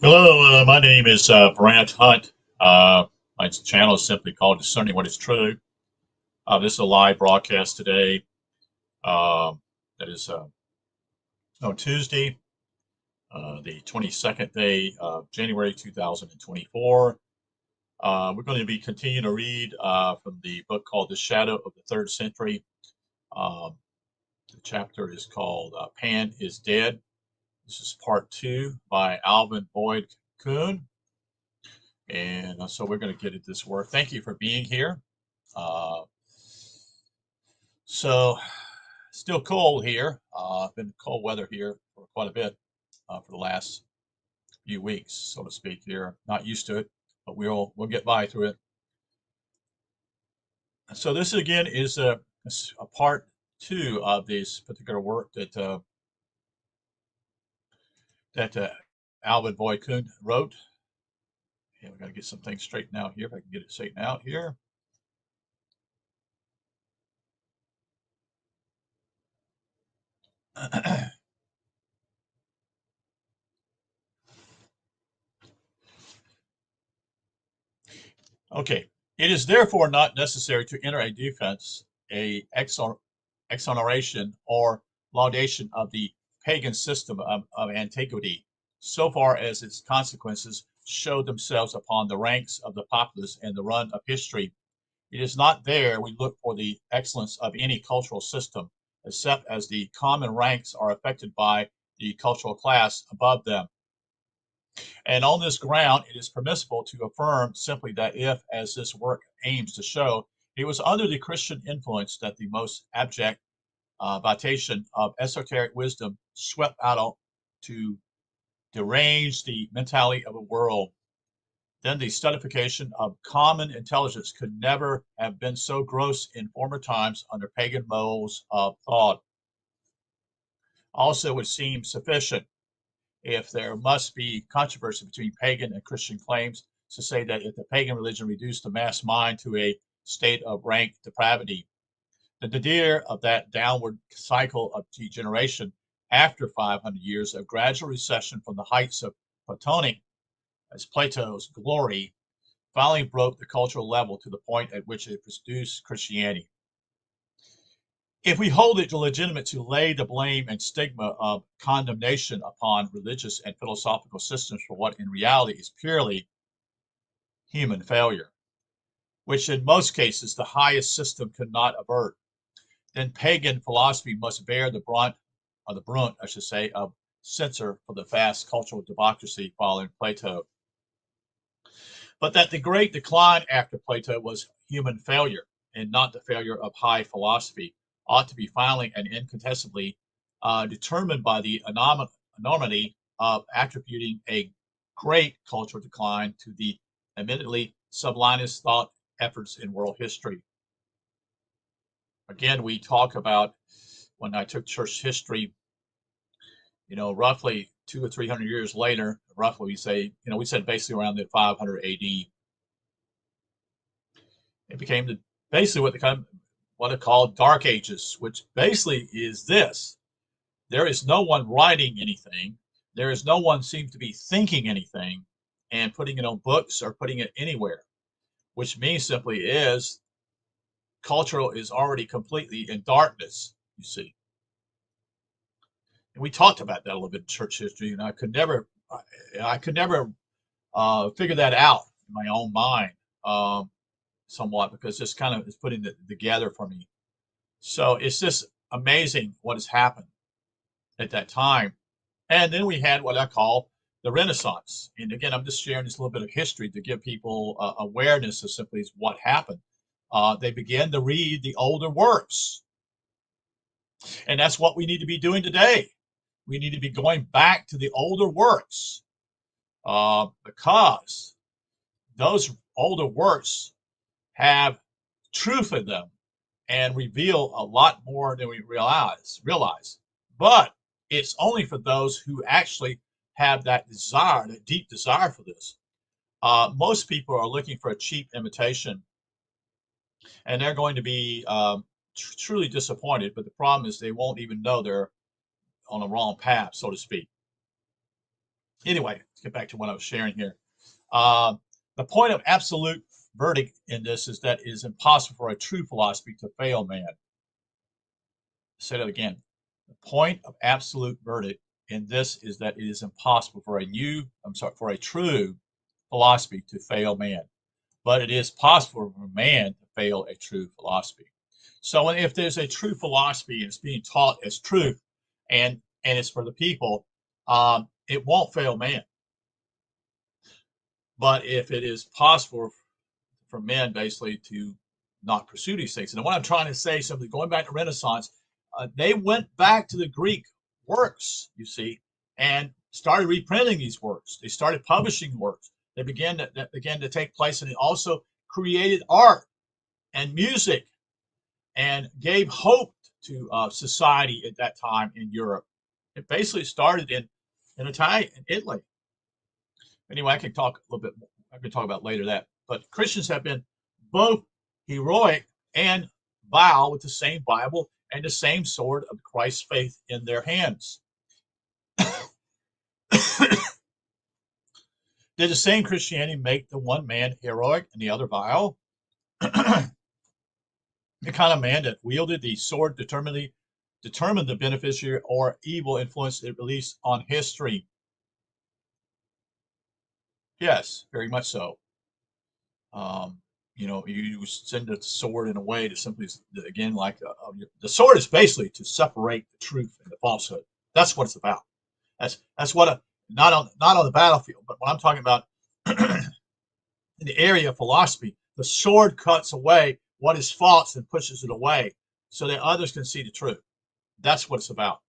Hello, my name is Brant Hunt. My channel is simply called Discerning What is True. This is a live broadcast today. Uh, that is on Tuesday, the 22nd day of January 2024. We're going to be continuing to read from the book called The Shadow of the Third Century. Um, the chapter is called Pan is Dead. This is part two by Alvin Kuhn. And so we're going to get at this work. Thank you for being here. Uh, so still cold here. Been cold weather here for quite a bit for the last few weeks, so to speak. Here, not used to it, but we'll get by through it. So this again is a part two of this particular work that Alvin Kuhn wrote. And we got to get some things straightened out here. If I can get it straightened out here. Okay. It is therefore not necessary to enter a defense, a exoneration, or laudation of the pagan system of antiquity, so far as its consequences show themselves upon the ranks of the populace and the run of history. It is not there we look for the excellence of any cultural system, except as the common ranks are affected by the cultural class above them. And on this ground, it is permissible to affirm simply that if, as this work aims to show, it was under the Christian influence that the most abject vitation of esoteric wisdom swept out to derange the mentality of a world, then the stultification of common intelligence could never have been so gross in former times under pagan modes of thought. Also, it would seem sufficient, if there must be controversy between pagan and Christian claims, to say that if the pagan religion reduced the mass mind to a state of rank depravity, the nadir of that downward cycle of degeneration after 500 years of gradual recession from the heights of Platonic, as Plato's glory, finally broke the cultural level to the point at which it produced Christianity. If we hold it legitimate to lay the blame and stigma of condemnation upon religious and philosophical systems for what in reality is purely human failure, which in most cases the highest system could not avert, then pagan philosophy must bear the brunt, or the brunt, I should say, of censor for the vast cultural democracy following Plato. But that the great decline after Plato was human failure and not the failure of high philosophy ought to be finally and incontestably determined by the enormity of attributing a great cultural decline to the admittedly sublimest thought efforts in world history. Again, we talk about, when I took church history, roughly 200 or 300 years later, roughly we say, we said basically around the 500 AD, it became basically what are called Dark Ages, which basically is this: there is no one writing anything, there is no one seems to be thinking anything and putting it on books or putting it anywhere, which means simply is cultural is already completely in darkness. You see, and we talked about that a little bit in church history, and I could never figure that out in my own mind. Somewhat, because this kind of is putting it together for me. So it's just amazing what has happened at that time. And then we had what I call the Renaissance. And again, I'm just sharing this little bit of history to give people awareness of simply what happened. They began to read the older works. And that's what we need to be doing today. We need to be going back to the older works because those older works have truth in them and reveal a lot more than we realize. But it's only for those who actually have that desire, that deep desire for this. Most people are looking for a cheap imitation, and they're going to be truly disappointed. But the problem is they won't even know they're on the wrong path, so to speak. Anyway, let's get back to what I was sharing here. Uh, the point of absolute verdict in this is that it is impossible for a true philosophy to fail man. Say that again. The point of absolute verdict in this is that it is impossible for for a true philosophy to fail man, but it is possible for man to fail a true philosophy. So if there's a true philosophy and it's being taught as truth and it's for the people, it won't fail man. But if it is possible for men basically to not pursue these things. And what I'm trying to say, simply going back to Renaissance, they went back to the Greek works, you see, and started reprinting these works. They started publishing works. They began to take place, and they also created art and music and gave hope to society at that time in Europe. It basically started in Italy. Anyway, I can talk a little bit more. I can talk about later that. But Christians have been both heroic and vile with the same Bible and the same sword of Christ's faith in their hands. Did the same Christianity make the one man heroic and the other vile? The kind of man that wielded the sword determined the beneficiary or evil influence it released on history. Yes, very much so. You send the sword in a way to simply, again, like the sword is basically to separate the truth and the falsehood. That's what it's about. That's what not on the battlefield, but when I'm talking about in the area of philosophy, the sword cuts away what is false and pushes it away so that others can see the truth. That's what it's about.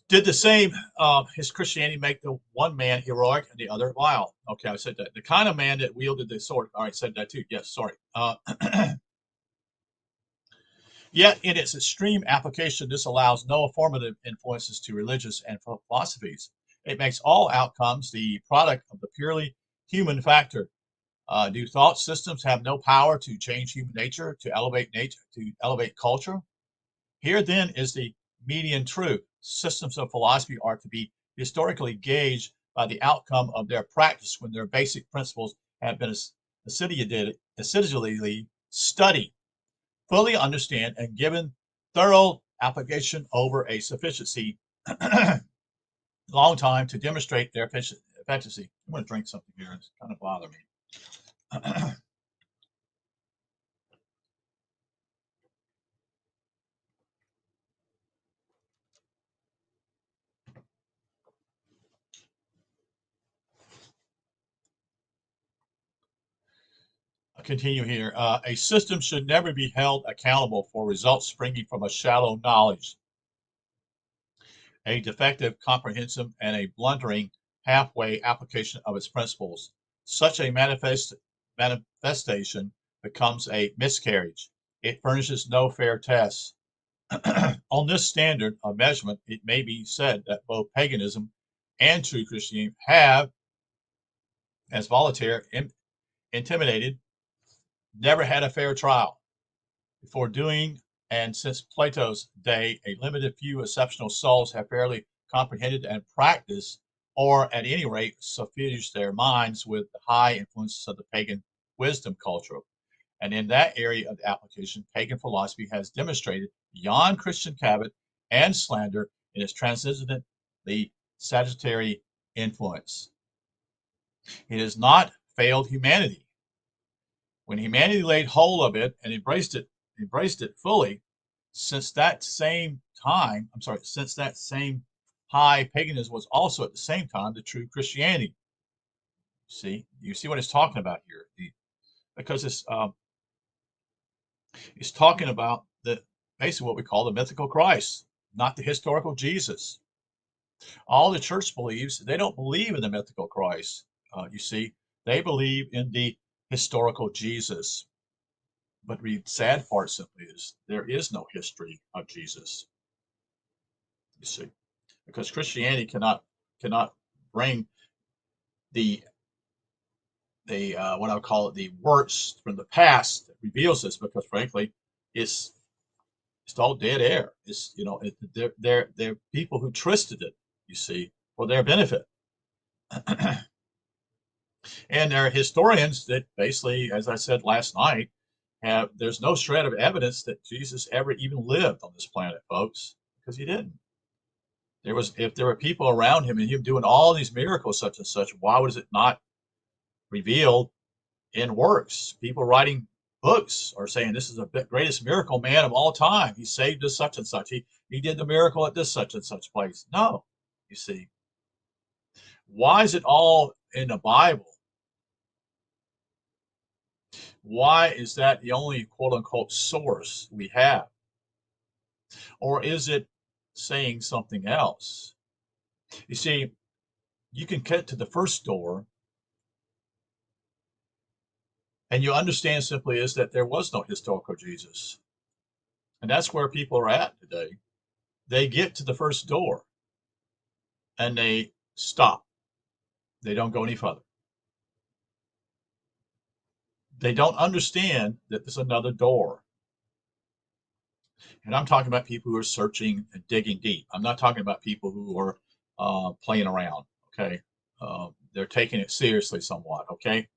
Did the same his Christianity make the one man heroic and the other vile? Okay, I said that. The kind of man that wielded the sword. All right, said that too. Yes, sorry. Yet, in its extreme application, this allows no affirmative influences to religious and philosophies. It makes all outcomes the product of the purely human factor. Do thought systems have no power to change human nature, to elevate culture? Here then is the median truth. Systems of philosophy are to be historically gauged by the outcome of their practice when their basic principles have been assiduously studied, fully understand, and given thorough application over a sufficiency long time to demonstrate their efficiency. I'm going to drink something here. It's kind of bothering me. I'll continue here. A system should never be held accountable for results springing from a shallow knowledge, a defective comprehensive, and a blundering halfway application of its principles. Such a manifestation becomes a miscarriage. It furnishes no fair test. On this standard of measurement, it may be said that both paganism and true Christianity have, as Voltaire intimidated, never had a fair trial. Before doing and since Plato's day, a limited few exceptional souls have fairly comprehended and practiced, or at any rate, suffused their minds with the high influences of the pagan wisdom culture. And in that area of application, pagan philosophy has demonstrated beyond Christian cavil and slander in its transcendent the salutary influence. It has not failed humanity. When humanity laid hold of it and embraced it fully, since that same high paganism was also at the same time the true Christianity. You see what it's talking about here, because it's talking about basically what we call the mythical Christ, not the historical Jesus. All the church believes, they don't believe in the mythical Christ. You see, they believe in the historical Jesus. But the sad part simply is there is no history of Jesus. You see, because Christianity cannot bring the what I would call it the works from the past that reveals this, because frankly, it's all dead air. They're people who twisted it. You see, for their benefit. And there are historians that basically, as I said last night, there's no shred of evidence that Jesus ever even lived on this planet, folks, because he didn't. If there were people around him and him doing all these miracles, such and such, why was it not revealed in works? People writing books are saying this is the greatest miracle man of all time. He saved us such and such. He did the miracle at this such and such place. No, you see. Why is it all in the Bible? Why is that the only quote unquote source we have? Or is it saying something else? You see, you can get to the first door and you understand simply is that there was no historical Jesus. And that's where people are at today. They get to the first door and they stop. They don't go any further. They don't understand that there's another door. And I'm talking about people who are searching and digging deep. I'm not talking about people who are playing around, okay? They're taking it seriously somewhat, okay?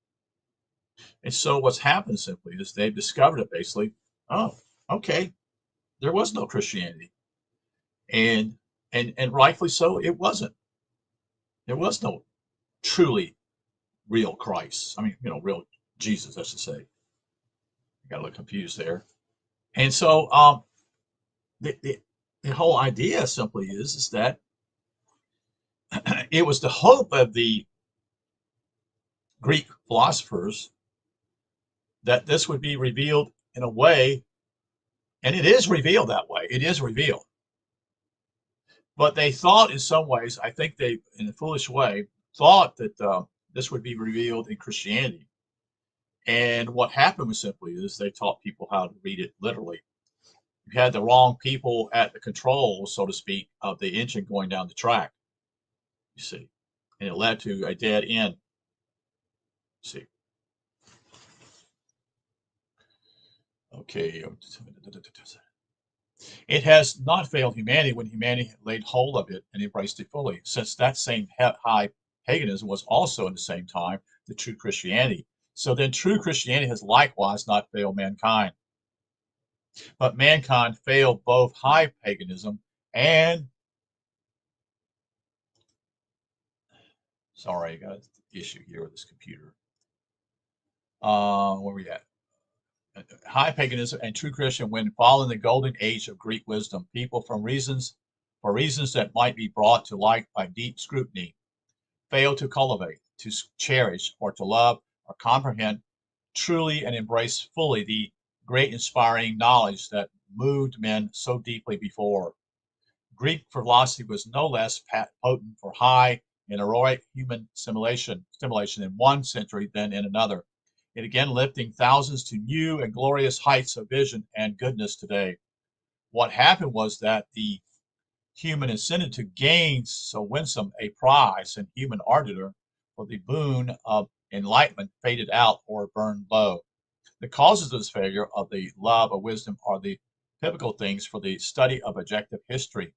And so what's happened simply is they've discovered it basically, oh, okay, there was no Christianity. And rightfully so, it wasn't. There was no truly real Christ. I mean, real Jesus, I should say. I got a little confused there. And so the whole idea simply is that it was the hope of the Greek philosophers that this would be revealed in a way, and it is revealed that way. It is revealed. But they thought in some ways, I think they, in a foolish way, thought that this would be revealed in Christianity. And what happened was simply is they taught people how to read it literally. You had the wrong people at the controls, so to speak, of the engine going down the track, you see. And it led to a dead end, you see. Okay. It has not failed humanity when humanity laid hold of it and embraced it fully, since that same high paganism was also at the same time the true Christianity. So then true Christianity has likewise not failed mankind. But mankind failed both high paganism and, sorry, I got an issue here with this computer. Where are we at? High paganism and true Christian when following the golden age of Greek wisdom, people for reasons that might be brought to light by deep scrutiny, fail to cultivate, to cherish, or to love, or comprehend truly and embrace fully the great inspiring knowledge that moved men so deeply before. Greek philosophy was no less potent for high and heroic human stimulation in one century than in another. It again lifting thousands to new and glorious heights of vision and goodness today. What happened was that the human incentive to gain so winsome a prize in human ardor for the boon of enlightenment faded out or burned low. The causes of this failure of the love of wisdom are the typical things for the study of objective history.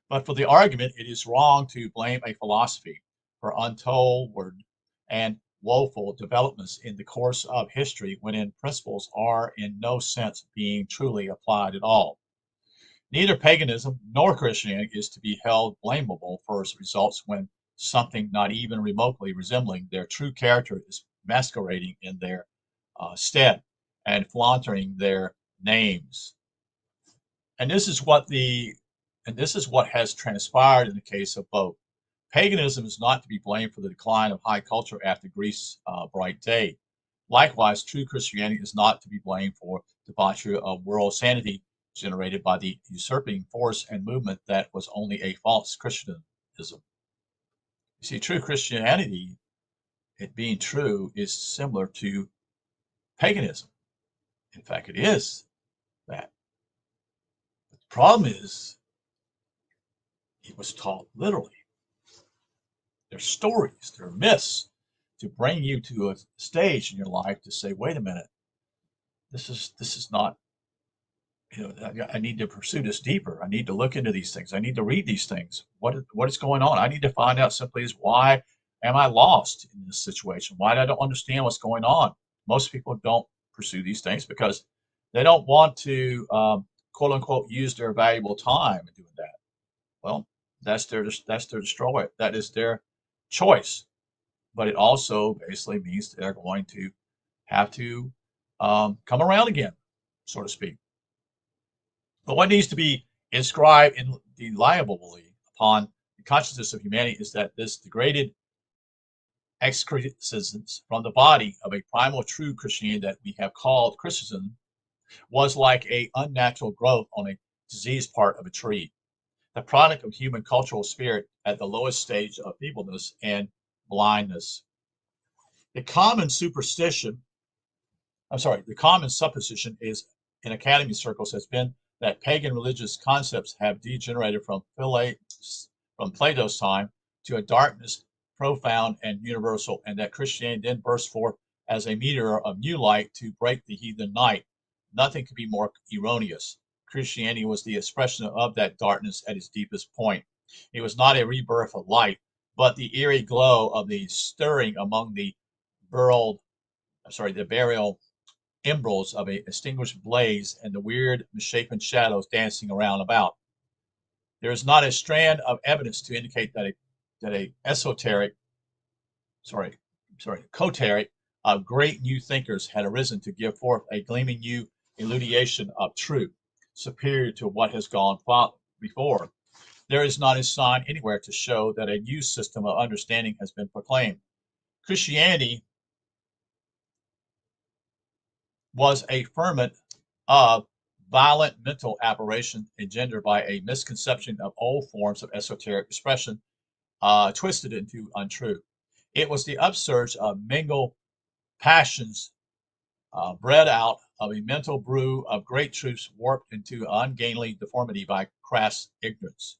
But for the argument, it is wrong to blame a philosophy for untold and woeful developments in the course of history when its principles are in no sense being truly applied at all. Neither paganism nor Christianity is to be held blamable for its results when something not even remotely resembling their true character is masquerading in their stead and flaunting their names. And this is what has transpired in the case of both. Paganism is not to be blamed for the decline of high culture after Greece's bright day. Likewise, true Christianity is not to be blamed for debauchery of world sanity generated by the usurping force and movement that was only a false Christianism. You see, true Christianity, it being true, is similar to paganism. In fact, it is that. But the problem is, it was taught literally. They're stories, they're myths to bring you to a stage in your life to say, wait a minute, this is not I need to pursue this deeper. I need to look into these things. I need to read these things. What is going on? I need to find out simply is why am I lost in this situation? Why I don't understand what's going on? Most people don't pursue these things because they don't want to quote unquote use their valuable time in doing that. Well, that's their destroy. That is their choice. But it also basically means they're going to have to come around again, so to speak. But what needs to be inscribed indelibly upon the consciousness of humanity is that this degraded excrescence from the body of a primal true Christianity that we have called Christianism was like a unnatural growth on a diseased part of a tree, the product of human cultural spirit at the lowest stage of feebleness and blindness. The common superstition the common supposition is in academy circles has been that pagan religious concepts have degenerated from Plato's time to a darkness profound and universal, and that Christianity then burst forth as a meteor of new light to break the heathen night. Nothing could be more erroneous. Christianity was the expression of that darkness at its deepest point. It was not a rebirth of light, but the eerie glow of the stirring among the burial embers of a extinguished blaze and the weird, misshapen shadows dancing around about. There is not a strand of evidence to indicate that a coterie of great new thinkers had arisen to give forth a gleaming new elucidation of truth, superior to what has gone before. There is not a sign anywhere to show that a new system of understanding has been proclaimed. Christianity was a ferment of violent mental aberration engendered by a misconception of old forms of esoteric expression, twisted into untruth. It was the upsurge of mingled passions bred out of a mental brew of great truths warped into ungainly deformity by crass ignorance.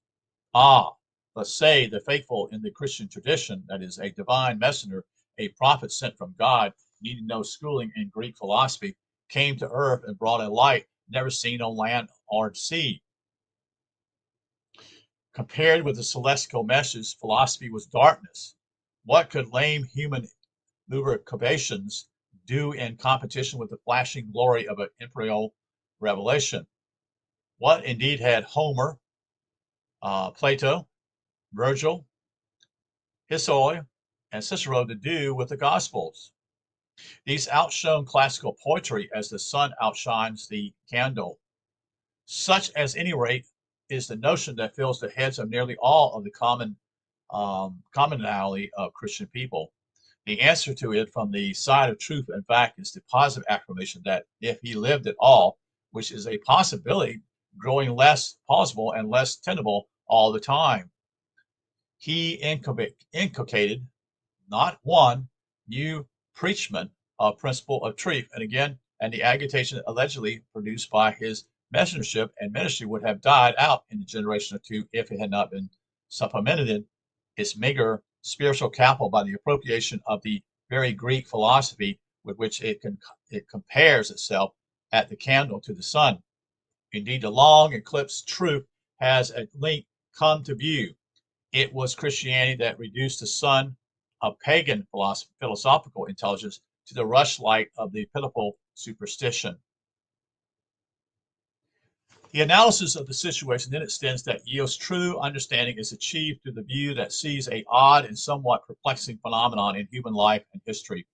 Ah, but say the faithful in the Christian tradition, that is, a divine messenger, a prophet sent from God, needing no schooling in Greek philosophy, came to earth and brought a light never seen on land or sea. Compared with the celestial message, philosophy was darkness. What could lame human lucubrations do in competition with the flashing glory of an imperial revelation? What indeed had Homer, Plato, Virgil, Hesiod, and Cicero to do with the Gospels? These outshone classical poetry as the sun outshines the candle. Such, at any rate, is the notion that fills the heads of nearly all of the commonality of Christian people. The answer to it from the side of truth and fact is the positive affirmation that if he lived at all, which is a possibility growing less plausible and less tenable all the time, he inculcated not one new preachment of principle of truth, and the agitation allegedly produced by his messengership and ministry would have died out in a generation or two if it had not been supplemented its meager spiritual capital by the appropriation of the very Greek philosophy with which it compares itself at the candle to the sun. Indeed, the long eclipsed truth has at length come to view. It was Christianity that reduced the sun of pagan philosophical intelligence to the rushlight of the pitiful superstition. The analysis of the situation then extends that yields true understanding is achieved through the view that sees a odd and somewhat perplexing phenomenon in human life and history,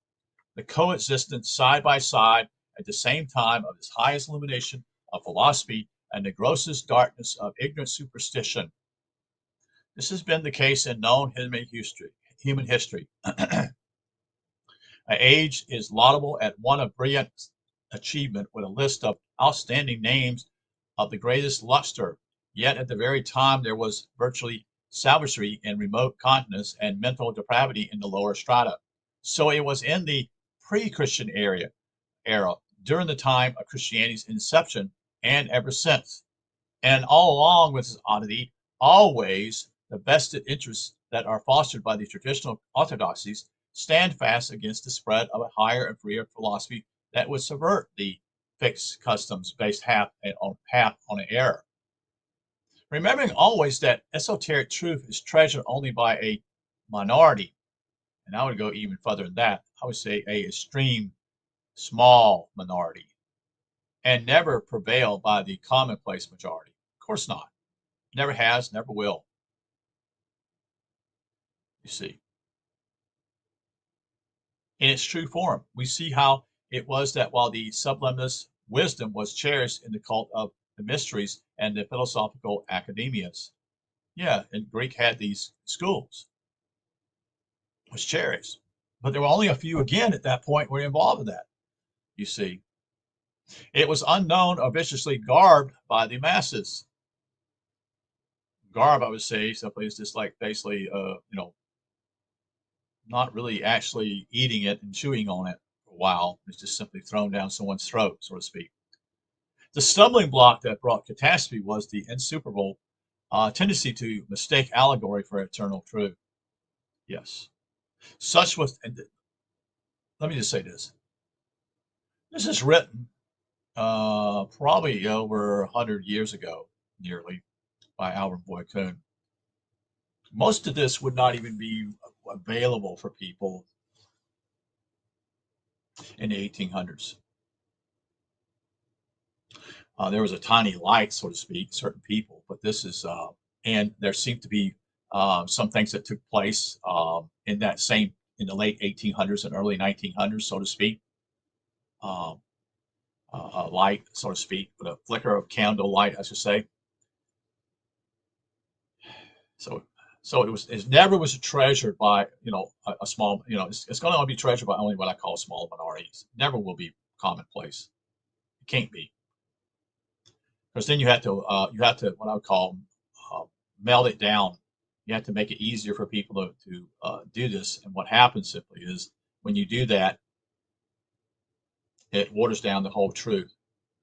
the coexistence side by side at the same time of its highest illumination of philosophy and the grossest darkness of ignorant superstition. This has been the case in known human history. An age is laudable at one of brilliant achievement with a list of outstanding names of the greatest luster, yet at the very time there was virtually savagery in remote continents and mental depravity in the lower strata. So it was in the pre-Christian era, during the time of Christianity's inception and ever since. And all along with this oddity, always the vested interests that are fostered by the traditional orthodoxies stand fast against the spread of a higher and freer philosophy that would subvert the fixed customs based half on an error. Remembering always that esoteric truth is treasured only by a minority, and I would go even further than that. I would say a extreme small minority, and never prevail by the commonplace majority. Of course not. Never has, never will. You see, in its true form, we see how it was that while the subliminous wisdom was cherished in the cult of the mysteries and the philosophical academias. Yeah, and Greek had these schools, was cherished. But there were only a few again at that point were involved in that, you see. It was unknown or viciously garbed by the masses. Garb, I would say, simply is just like basically, not really actually eating it and chewing on it for a while. It's just simply thrown down someone's throat, so to speak. The stumbling block that brought catastrophe was the insuperable tendency to mistake allegory for eternal truth. Yes. Such was, and let me just say this. This is written probably over 100 years ago, nearly, by Alvin Kuhn. Most of this would not even be available for people in the 1800s. There was a tiny light, so to speak, certain people, but this is, and there seemed to be some things that took place in that same, in the late 1800s and early 1900s, so to speak. Um, a light, so to speak, but a flicker of candle light, I should say. So, so it never was treasured by, a small, it's going to only be treasured by only what I call small minorities. Never will be commonplace. It can't be. Because then you have to what I would call melt it down. You have to make it easier for people to do this. And what happens simply is when you do that, it waters down the whole truth,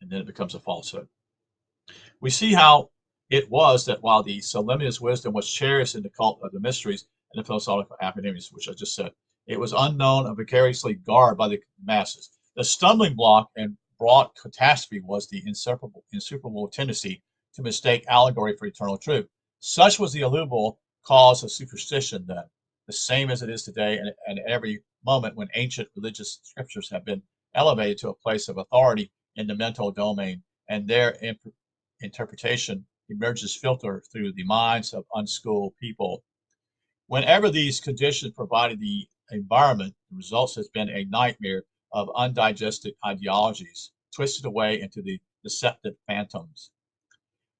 and then it becomes a falsehood. We see how it was that while the solemnous wisdom was cherished in the cult of the mysteries and the philosophical academies, which I just said, it was unknown and vicariously guarded by the masses. The stumbling block and brought catastrophe was the insuperable tendency to mistake allegory for eternal truth. Such was the illuminable cause of superstition then, the same as it is today, and every moment when ancient religious scriptures have been elevated to a place of authority in the mental domain, and their interpretation emerges filtered through the minds of unschooled people. Whenever these conditions provided the environment, the results has been a nightmare of undigested ideologies, twisted away into the deceptive phantoms.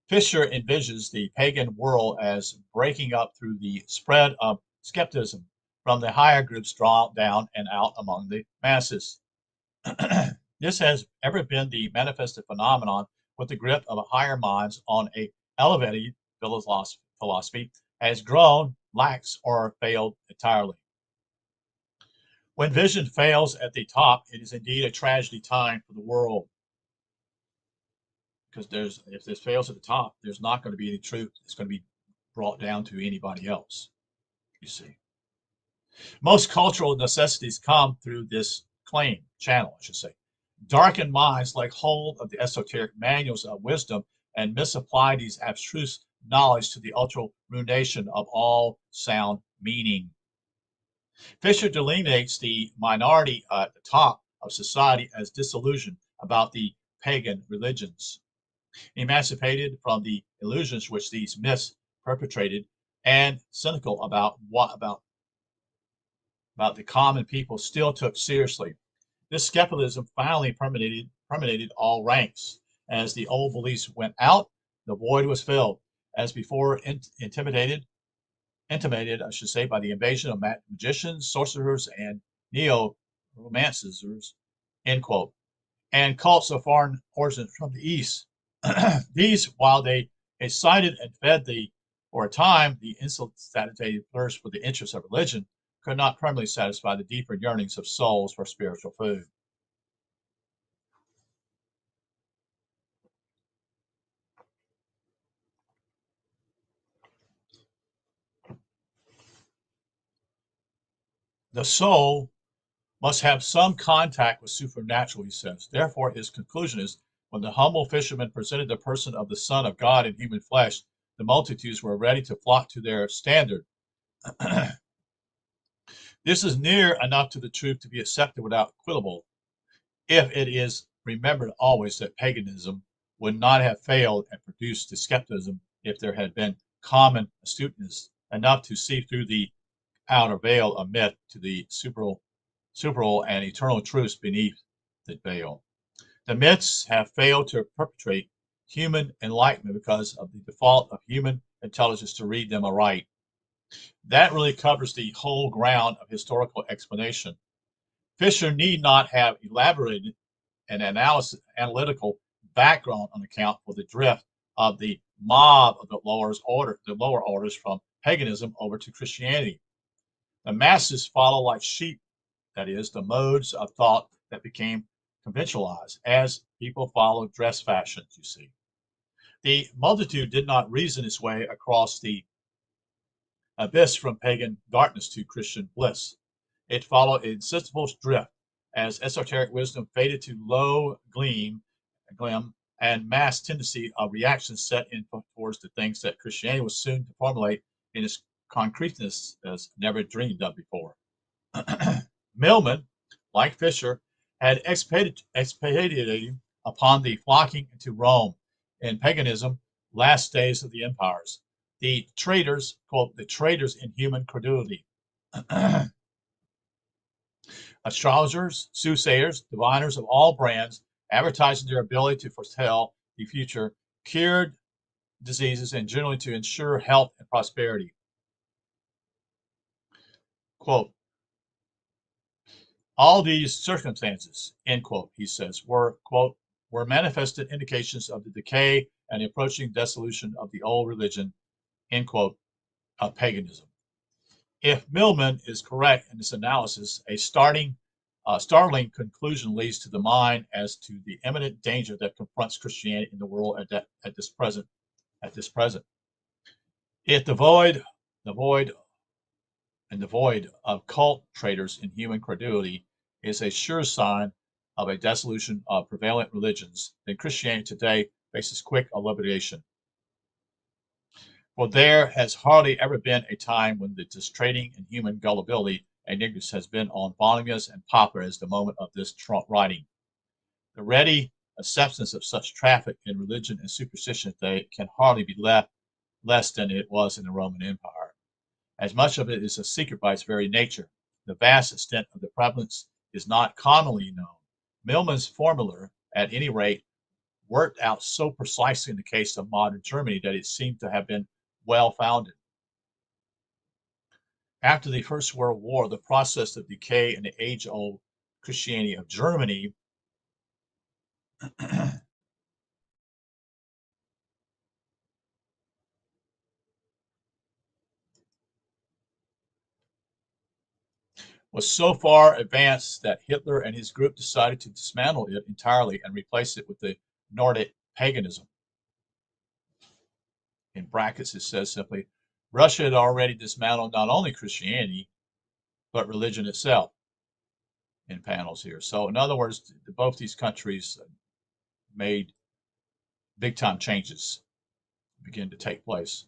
Fisher envisions the pagan world as breaking up through the spread of skepticism from the higher groups drawn down and out among the masses. This has ever been the manifested phenomenon with the grip of higher minds on a elevated philosophy has grown lax or failed entirely. When vision fails at the top, it is indeed a tragedy time for the world. Because if this fails at the top, there's not going to be any truth. It's going to be brought down to anybody else, you see. Most cultural necessities come through this channel, I should say. Darkened minds lay hold of the esoteric manuals of wisdom and misapply these abstruse knowledge to the ultra ruination of all sound meaning. Fisher delineates the minority at the top of society as disillusioned about the pagan religions, emancipated from the illusions which these myths perpetrated, and cynical about the common people still took seriously. This skepticism finally permeated all ranks. As the old beliefs went out, the void was filled. As before, intimated, I should say, by the invasion of magicians, sorcerers, and neo-romancers, end quote, and cults of foreign origin from the East. These, while they excited and fed for a time, the insatiated thirst for the interests of religion, could not permanently satisfy the deeper yearnings of souls for spiritual food. The soul must have some contact with supernatural, he says. Therefore, his conclusion is when the humble fishermen presented the person of the Son of God in human flesh, the multitudes were ready to flock to their standard. This is near enough to the truth to be accepted without quibble, if it is remembered always that paganism would not have failed and produced the skepticism if there had been common astuteness enough to see through the outer veil of myth to the superal and eternal truths beneath the veil. The myths have failed to perpetrate human enlightenment because of the default of human intelligence to read them aright. That really covers the whole ground of historical explanation. Fisher need not have elaborated an analytical background on account for the drift of the mob of the lower orders from paganism over to Christianity. The masses follow like sheep, that is, the modes of thought that became conventionalized, as people follow dress fashions, you see. The multitude did not reason its way across the abyss from pagan darkness to Christian bliss. It followed a Sisyphus drift as esoteric wisdom faded to low gleam, and mass tendency of reaction set in towards the things that Christianity was soon to formulate in its concreteness as never dreamed of before. Milman, like Fisher, had expatiated upon the flocking into Rome in paganism, last days of the empires. The traitors, quote, the traitors in human credulity. Astrologers, soothsayers, diviners of all brands, advertising their ability to foretell the future, cured diseases, and generally to ensure health and prosperity. Quote, all these circumstances, end quote, he says, were, quote, were manifested indications of the decay and the approaching dissolution of the old religion, end quote, of paganism. If Milman is correct in this analysis, a startling conclusion leads to the mind as to the imminent danger that confronts Christianity in the world at this present. If the void of cult traitors in human credulity is a sure sign of a dissolution of prevalent religions, then Christianity today faces quick elimination. For there has hardly ever been a time when the distrading in human gullibility and ignorance has been on voluminous and popular as the moment of this writing. The ready acceptance of such traffic in religion and superstition today can hardly be less than it was in the Roman Empire. As much of it is a secret by its very nature, the vast extent of the prevalence is not commonly known. Milman's formula, at any rate, worked out so precisely in the case of modern Germany that it seemed to have been well-founded. After the First World War, the process of decay in the age-old Christianity of Germany was so far advanced that Hitler and his group decided to dismantle it entirely and replace it with the Nordic paganism. In brackets, it says simply, Russia had already dismantled not only Christianity, but religion itself, in panels here. So in other words, both these countries made big time changes begin to take place.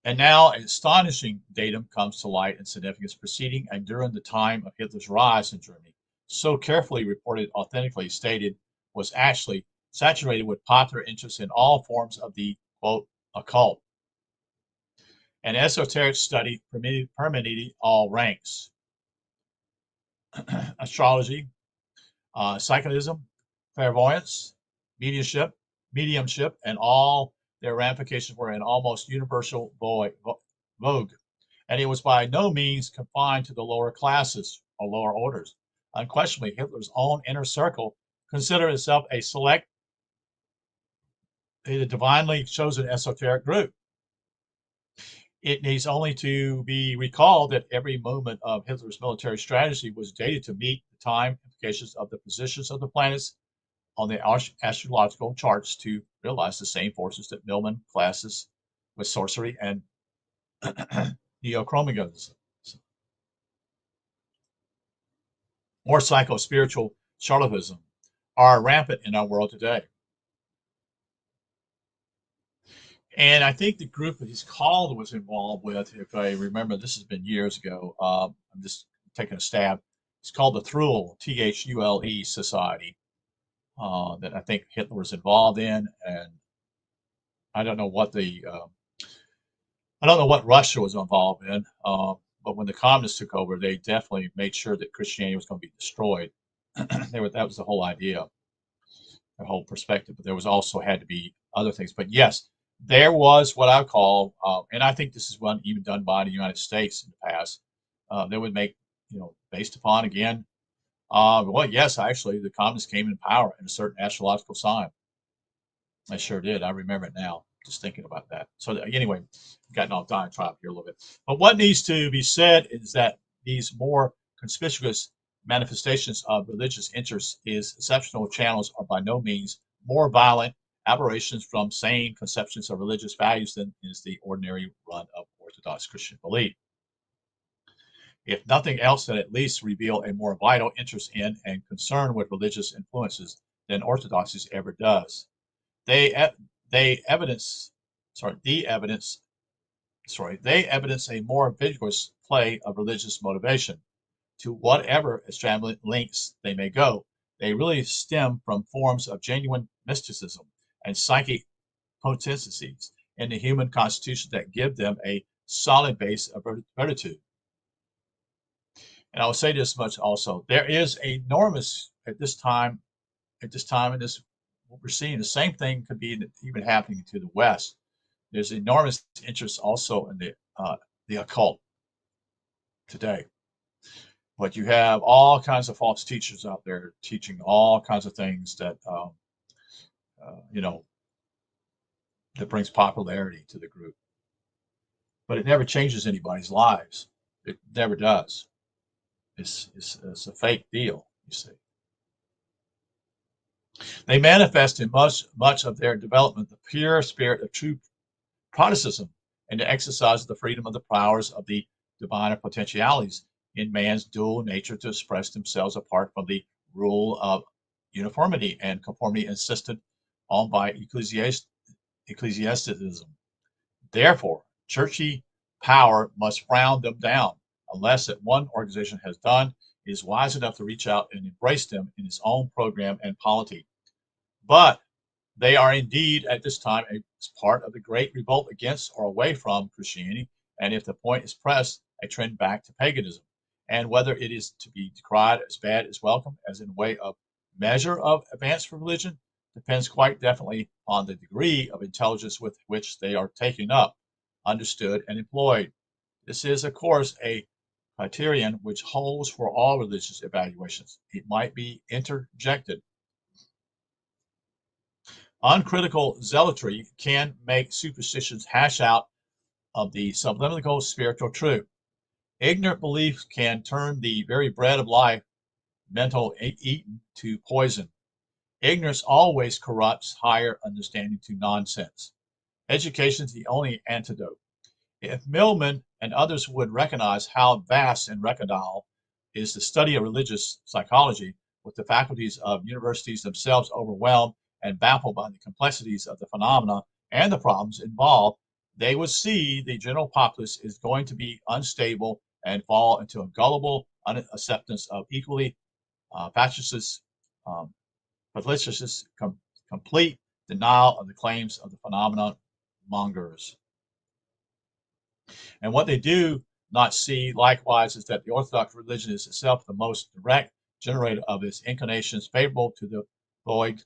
And now an astonishing datum comes to light in significance preceding and during the time of Hitler's rise in Germany. So carefully reported, authentically stated, was actually saturated with popular interest in all forms of the, quote, occult. And esoteric study permeated all ranks. Astrology, psychonism, clairvoyance, mediumship, and all their ramifications were in almost universal vogue. And it was by no means confined to the lower classes or lower orders. Unquestionably, Hitler's own inner circle considered itself a select, a divinely chosen esoteric group. It needs only to be recalled that every movement of Hitler's military strategy was dated to meet the time implications of the positions of the planets on the astrological charts to realize the same forces that Milman classes with sorcery and neochromatism. more psycho-spiritual charlatanism are rampant in our world today. And I think the group that he's called was involved with, if I remember, this has been years ago. I'm just taking a stab. It's called the Thule, Thule Society, that I think Hitler was involved in, and I don't know what I don't know what Russia was involved in. But when the communists took over, they definitely made sure that Christianity was going to be destroyed. That was the whole idea, the whole perspective. But there was also had to be other things. But yes, there was what I call, and I think this is one even done by the United States in the past. They would make, based upon again. Well, yes, actually, the communists came in power in a certain astrological sign. I sure did. I remember it now, just thinking about that. So anyway, gotten off diatribe here a little bit. But what needs to be said is that these more conspicuous manifestations of religious interest is exceptional channels are by no means more violent aberrations from sane conceptions of religious values than is the ordinary run of Orthodox Christian belief. If nothing else, then at least reveal a more vital interest in and concern with religious influences than orthodoxy ever does. They evidence a more vigorous play of religious motivation. To whatever extravagant lengths they may go, they really stem from forms of genuine mysticism and psychic potencies in the human constitution that give them a solid base of virtue. And I will say this much also: there is enormous at this time in this what we're seeing. The same thing could be even happening to the West. There's enormous interest also in the occult today. But you have all kinds of false teachers out there teaching all kinds of things that you know that brings popularity to the group. But it never changes anybody's lives. It never does. It's a fake deal, you see. They manifest in much of their development the pure spirit of true Protestantism and the exercise of the freedom of the powers of the divine potentialities in man's dual nature to express themselves apart from the rule of uniformity and conformity insisted on by ecclesiasticism. Therefore, churchy power must frown them down, unless that one organization has done, is wise enough to reach out and embrace them in its own program and polity. But they are indeed at this time a part of the great revolt against or away from Christianity, and if the point is pressed, a trend back to paganism. And whether it is to be decried as bad as welcome, as in a way of measure of advance for religion, depends quite definitely on the degree of intelligence with which they are taken up, understood, and employed. This is, of course, a criterion which holds for all religious evaluations. It might be interjected. Uncritical zealotry can make superstitions hash out of the subliminal spiritual truth. Ignorant belief can turn the very bread of life, mental eaten, to poison. Ignorance always corrupts higher understanding to nonsense. Education is the only antidote. If Millman and others would recognize how vast and recondite is the study of religious psychology, with the faculties of universities themselves overwhelmed and baffled by the complexities of the phenomena and the problems involved, they would see the general populace is going to be unstable and fall into a gullible acceptance of equally fallacious, complete denial of the claims of the phenomena mongers. And what they do not see, likewise, is that the Orthodox religion is itself the most direct generator of its inclinations favorable to the void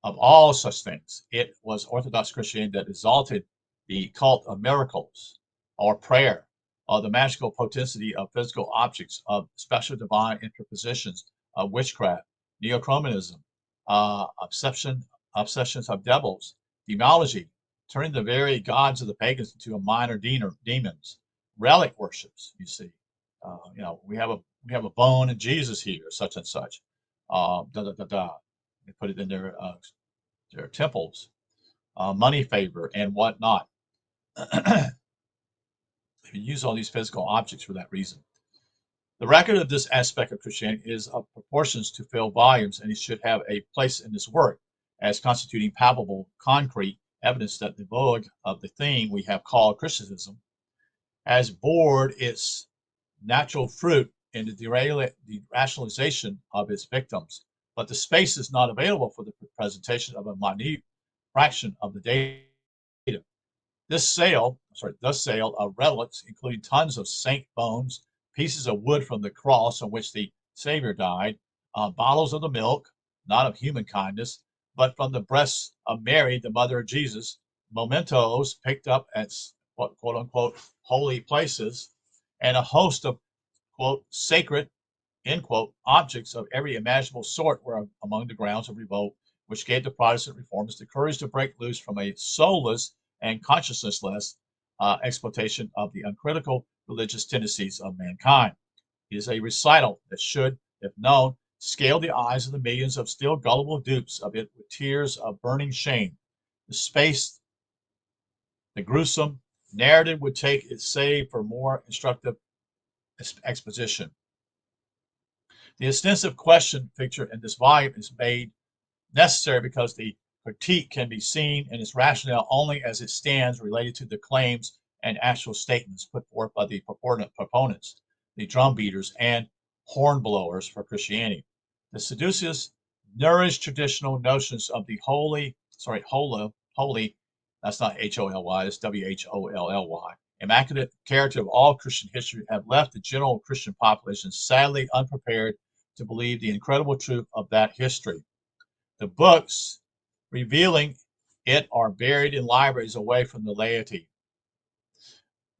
of all such things. It was Orthodox Christianity that exalted the cult of miracles, or prayer, or the magical potency of physical objects, of special divine interpositions, of witchcraft, neochromanism, obsessions of devils, demology, turning the very gods of the pagans into a minor demons, relic worships. You see, we have a bone in Jesus here, such and such. They put it in their temples, money favor, and whatnot. They use all these physical objects for that reason. The record of this aspect of Christianity is of proportions to fill volumes, and it should have a place in this work as constituting palpable, concrete evidence that the vogue of the thing we have called Christianism has borne its natural fruit in the rationalization of its victims. But the space is not available for the presentation of a minute fraction of the data. The sale of relics, including tons of saint bones, pieces of wood from the cross on which the Savior died, bottles of the milk, not of human kindness, but from the breasts of Mary, the mother of Jesus, mementos picked up at quote unquote holy places, and a host of quote sacred end quote objects of every imaginable sort were among the grounds of revolt which gave the Protestant reformers the courage to break loose from a soulless and conscienceless exploitation of the uncritical religious tendencies of mankind. It is a recital that should, if known, scale the eyes of the millions of still gullible dupes of it with tears of burning shame. The space, the gruesome narrative would take its save for more instructive exposition. The extensive question featured in this volume is made necessary because the critique can be seen in its rationale only as it stands related to the claims and actual statements put forth by the proponents, the drumbeaters and hornblowers for Christianity. The Sadducees nourished traditional notions of the holy, that's not H-O-L-Y, it's W-H-O-L-L-Y, immaculate character of all Christian history have left the general Christian population sadly unprepared to believe the incredible truth of that history. The books revealing it are buried in libraries away from the laity.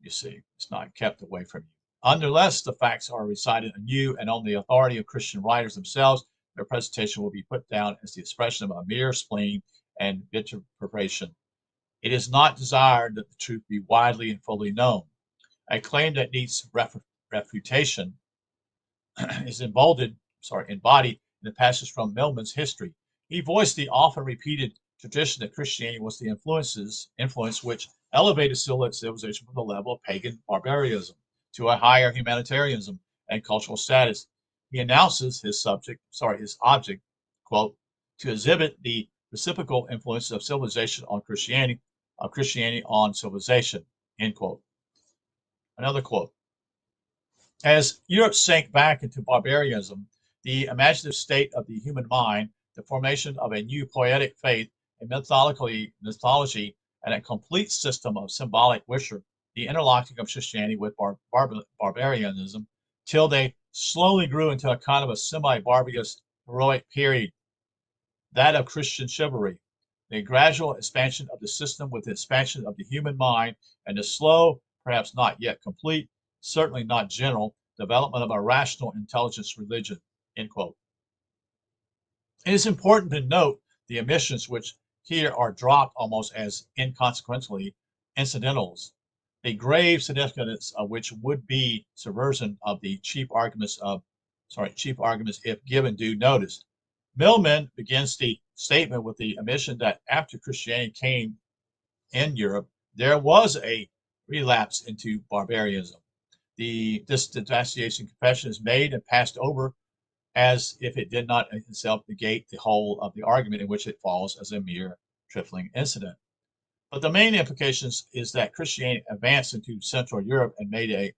You see, it's not kept away from you. Unless the facts are recited anew and on the authority of Christian writers themselves, their presentation will be put down as the expression of a mere spleen and vituperation. It is not desired that the truth be widely and fully known. A claim that needs refutation is embodied in the passage from Milman's history. He voiced the often repeated tradition that Christianity was the influence which elevated civilization from the level of pagan barbarism to a higher humanitarianism and cultural status. He announces his object, quote, to exhibit the reciprocal influences of civilization on Christianity, on civilization, end quote. Another quote. As Europe sank back into barbarism, the imaginative state of the human mind, the formation of a new poetic faith, a mythology, and a complete system of symbolic worship, the interlocking of Christianity with barbarianism, till they slowly grew into a kind of a semi-barbarous heroic period, that of Christian chivalry. The gradual expansion of the system with the expansion of the human mind, and the slow, perhaps not yet complete, certainly not general, development of a rational intelligence religion, end quote. It is important to note the omissions which here are dropped almost as inconsequently incidentals, the grave significance of which would be subversion of the chief arguments if given due notice. Milman begins the statement with the admission that after Christianity came in Europe, there was a relapse into barbarism. This denunciation confession is made and passed over as if it did not itself negate the whole of the argument in which it falls as a mere trifling incident. But the main implication is that Christianity advanced into Central Europe and made an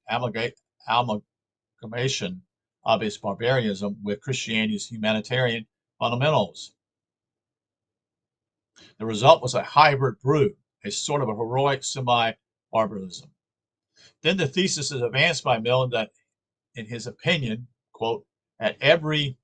amalgamation of its barbarism with Christianity's humanitarian fundamentals. The result was a hybrid brew, a sort of a heroic semi-barbarism. Then the thesis is advanced by Milman that, in his opinion, quote, at every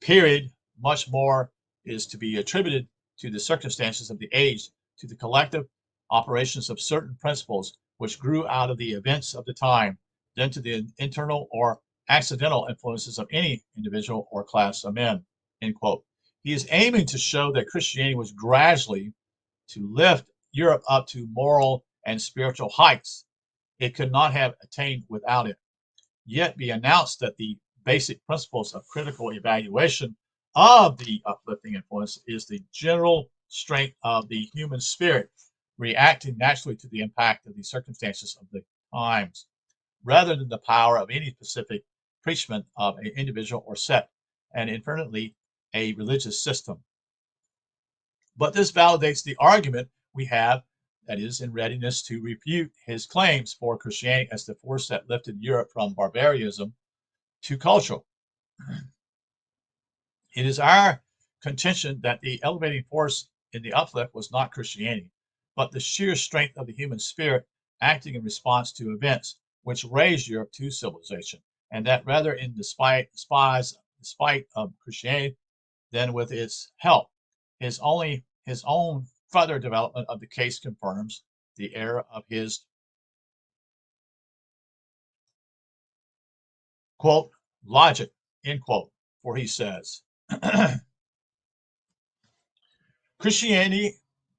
period, much more is to be attributed to the circumstances of the age, to the collective operations of certain principles which grew out of the events of the time, than to the internal or accidental influences of any individual or class of men, end quote. He is aiming to show that Christianity was gradually to lift Europe up to moral and spiritual heights it could not have attained without it. Yet be announced that the basic principles of critical evaluation of the uplifting influence is the general strength of the human spirit, reacting naturally to the impact of the circumstances of the times, rather than the power of any specific preachment of an individual or sect, and infinitely a religious system. But this validates the argument we have, that is, in readiness to refute his claims for Christianity as the force that lifted Europe from barbarism to culture. It is our contention that the elevating force in the uplift was not Christianity, but the sheer strength of the human spirit acting in response to events which raised Europe to civilization, and that rather in despite of Christianity than with its help. His own further development of the case confirms the error of his quote logic, end quote, for he says Christianity,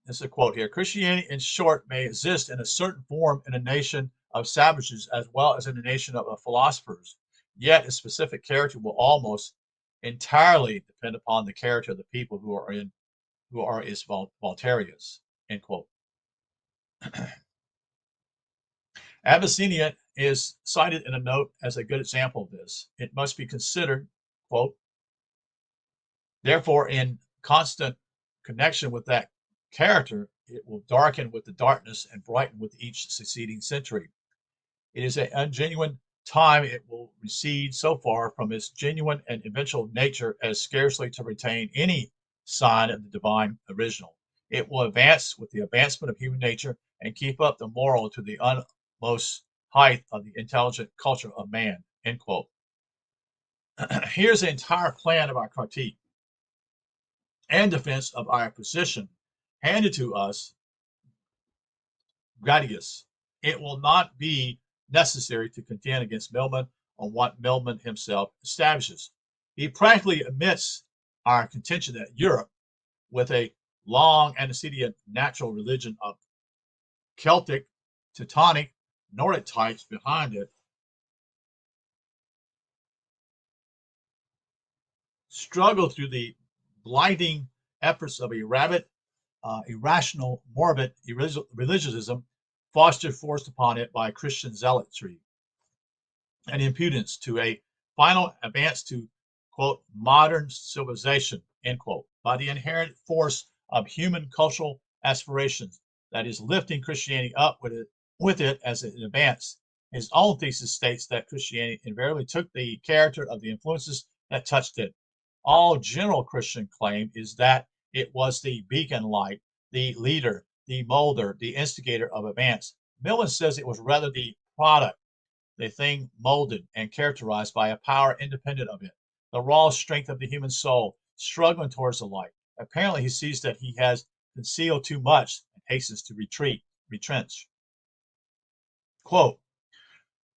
this is a quote here, Christianity in short may exist in a certain form in a nation of savages as well as in a nation of philosophers, yet its specific character will almost entirely depend upon the character of the people who are its Voltarians, end quote. Abyssinia is cited in a note as a good example of this. It must be considered, quote, therefore, in constant connection with that character, it will darken with the darkness and brighten with each succeeding century. It is an ungenuine time. It will recede so far from its genuine and eventual nature as scarcely to retain any sign of the divine original. It will advance with the advancement of human nature and keep up the moral to the utmost height of the intelligent culture of man, end quote. Here's the entire plan of our critique and defense of our position handed to us gradius. It will not be necessary to contend against Milman on what Milman himself establishes. He practically admits our contention that Europe, with a long antecedent natural religion of Celtic, Teutonic, Nordic types behind it, struggled through the blinding efforts of a rabid, irrational, morbid religiosism forced upon it by Christian zealotry and impudence to a final advance to, quote, modern civilization, end quote, by the inherent force of human cultural aspirations that is lifting Christianity up with it as it advanced. His own thesis states that Christianity invariably took the character of the influences that touched it. All general Christian claim is that it was the beacon light, the leader, the molder, the instigator of advance. Milman says it was rather the product, the thing molded and characterized by a power independent of it, the raw strength of the human soul, struggling towards the light. Apparently, he sees that he has concealed too much and hastens to retrench. Quote,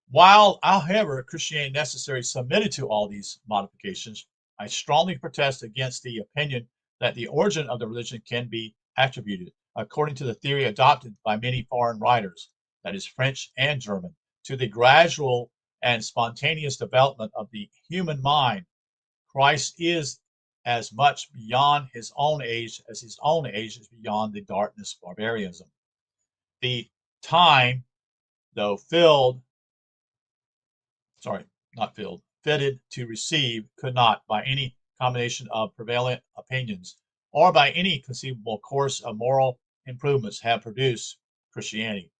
while, however, Christianity necessarily submitted to all these modifications, I strongly protest against the opinion that the origin of the religion can be attributed, according to the theory adopted by many foreign writers, that is French and German, to the gradual and spontaneous development of the human mind. Christ is as much beyond his own age as his own age is beyond the darkness of barbarism. The time, though fitted to receive, could not, by any combination of prevalent opinions or by any conceivable course of moral improvements, have produced Christianity.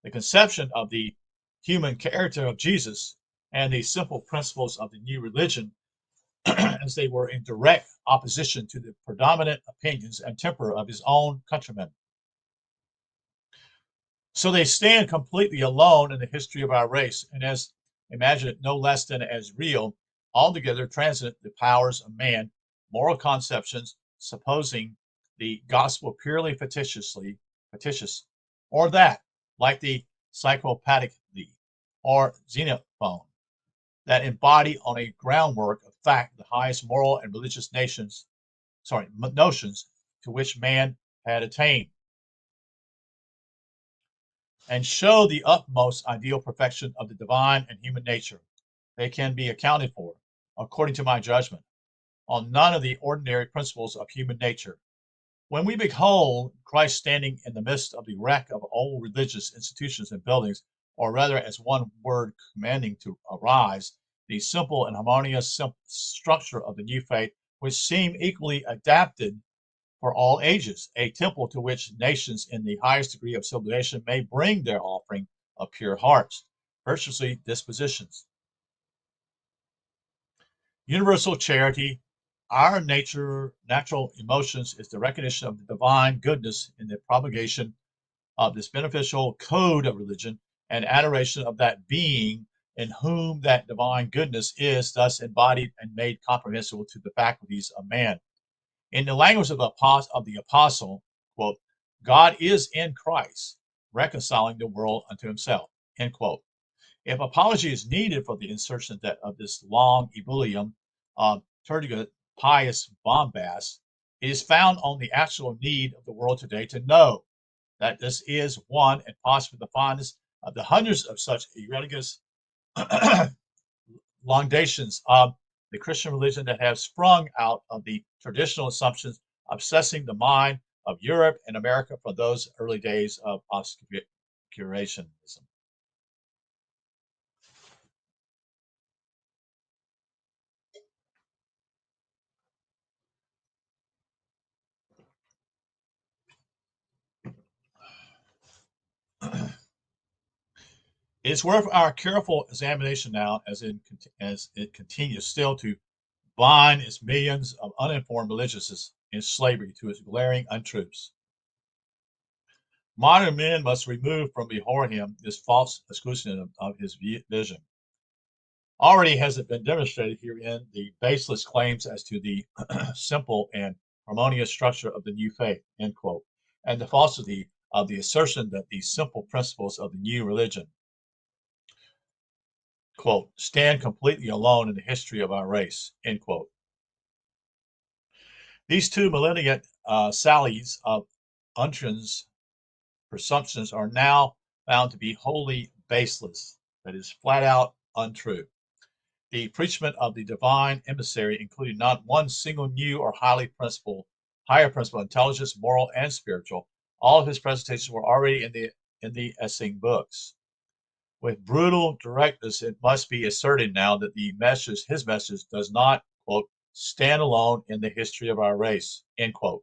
The conception of the human character of Jesus and the simple principles of the new religion, as they were in direct opposition to the predominant opinions and temper of his own countrymen. So they stand completely alone in the history of our race, and as imagine it no less than as real, altogether transcendent the powers of man, moral conceptions, supposing the gospel purely fictitious, or that, like the psychopathic or xenophone, that embody on a groundwork of fact the highest moral and religious notions to which man had attained, and show the utmost ideal perfection of the divine and human nature. They can be accounted for, according to my judgment, on none of the ordinary principles of human nature. When we behold Christ standing in the midst of the wreck of old religious institutions and buildings, or rather as one word commanding to arise, the simple and harmonious structure of the new faith, which seem equally adapted for all ages, a temple to which nations in the highest degree of civilization may bring their offering of pure hearts, virtuously dispositions. Universal charity, our natural emotions is the recognition of the divine goodness in the propagation of this beneficial code of religion and adoration of that being in whom that divine goodness is thus embodied and made comprehensible to the faculties of man. In the language of the apostle, quote, God is in Christ, reconciling the world unto himself, end quote. If apology is needed for the insertion of this long ebullient turgid pious bombast, it is found on the actual need of the world today to know that this is one and possibly the finest of the hundreds of such egregious laudations of the Christian religion that have sprung out of the traditional assumptions obsessing the mind of Europe and America from those early days of obscurationism. It is worth our careful examination now as it continues still to bind its millions of uninformed religious in slavery to its glaring untruths. Modern men must remove from before him this false exclusion of his vision. Already has it been demonstrated herein the baseless claims as to the simple and harmonious structure of the new faith, end quote, and the falsity of the assertion that the simple principles of the new religion, quote, stand completely alone in the history of our race, end quote. These two malignant sallies of Untran's presumptions are now found to be wholly baseless, that is, flat out untrue. The preachment of the divine emissary included not one single new or higher principle, intelligence, moral, and spiritual. All of his presentations were already in the Essene books. With brutal directness, it must be asserted now that his message does not, quote, stand alone in the history of our race, end quote,